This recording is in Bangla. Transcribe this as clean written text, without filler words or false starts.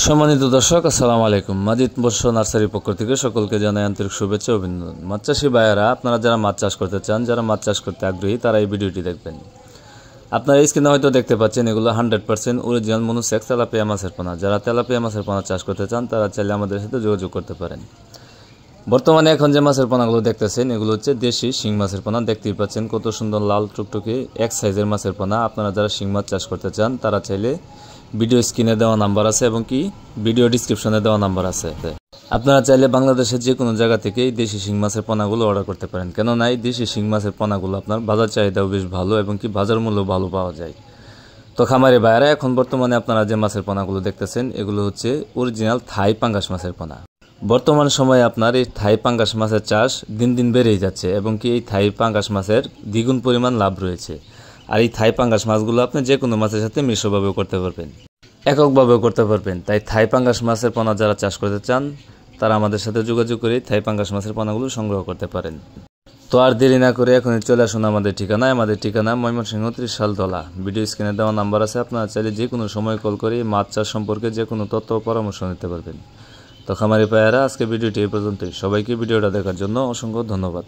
সম্মানিত দর্শক, আসসালামু আলাইকুম। মাজিদ মৎস্য নার্সারির পক্ষ থেকে সকলকে জানাই আন্তরিক শুভেচ্ছা ও অভিনন্দন। মাছ চাষি ভাইয়েরা, আপনারা যারা মাছ চাষ করতে চান, যারা মাছ চাষ করতে আগ্রহী, তারা এই ভিডিওটি দেখবেন। আপনারা এই স্ক্রিনে হয়তো দেখতে পাচ্ছেন, এগুলো 100% অরিজিনাল মনোসেক্স তেলাপিয়া মাছের পোনা। যারা তেলাপিয়া মাছের পোনা চাষ করতে চান, তারা চাইলে আমাদের সাথে যোগাযোগ করতে পারেন। বর্তমানে এখন যে মাছের পোনাগুলো দেখতেছেন, এগুলো হচ্ছে দেশি শিং মাছের পোনা। দেখতেই পাচ্ছেন কত সুন্দর লাল টুকটুকে এক সাইজের মাছের পোনা। আপনারা যারা শিং মাছ চাষ করতে চান, তারা চাইলে ভিডিও স্ক্রিনে দেওয়া নাম্বার আছে এবং কি ভিডিও ডিসক্রিপশনে দেওয়া নাম্বার আছে। আপনারা চাইলে বাংলাদেশের যে কোনো জায়গা থেকে এই দেশি শিং মাছের পোনাগুলো অর্ডার করতে পারেন, কেননা এই দেশি শিং মাছের পোনাগুলো আপনার বাজার চাহিদাও বেশ ভালো এবং কি বাজার মূল্য ভালো পাওয়া যায়। তো খামারি ভাইয়েরা, এখন বর্তমানে আপনারা যে মাছের পোনাগুলো দেখতেছেন, এগুলো হচ্ছে অরিজিনাল থাই পাঙ্গাস মাছের পোনা। বর্তমান সময়ে আপনার এই থাই পাঙ্গাস মাছের চাষ দিন দিন বেড়েই যাচ্ছে এবং কি এই থাই পাঙ্গাস মাছের দ্বিগুণ পরিমাণ লাভ রয়েছে। আর এই থাই পাঙ্গাস মাছগুলো আপনি যে কোনো মাছের সাথে মিশ্রভাবেও করতে পারবেন, এককভাবেও করতে পারবেন। তাই থাই পাঙ্গাস মাছের পোনা যারা চাষ করতে চান, তারা আমাদের সাথে যোগাযোগ করে থাই পাঙ্গাস মাছের পোনাগুলো সংগ্রহ করতে পারেন। তো আর দেরি না করে এখনই চলে আসুন আমাদের ঠিকানায়। আমাদের ঠিকানা ময়মনসিংহ 30 শালতলা। ভিডিও স্ক্রিনে দেওয়া নাম্বার আছে, আপনারা চাইলে যে কোনো সময় কল করে মাছ চাষ সম্পর্কে যে কোনো তথ্য ও পরামর্শ নিতে পারবেন। তো খামারি ভাইয়েরা, আজকে ভিডিওটি এই পর্যন্তই। সবাইকে ভিডিওটা দেখার জন্য অসংখ্য ধন্যবাদ।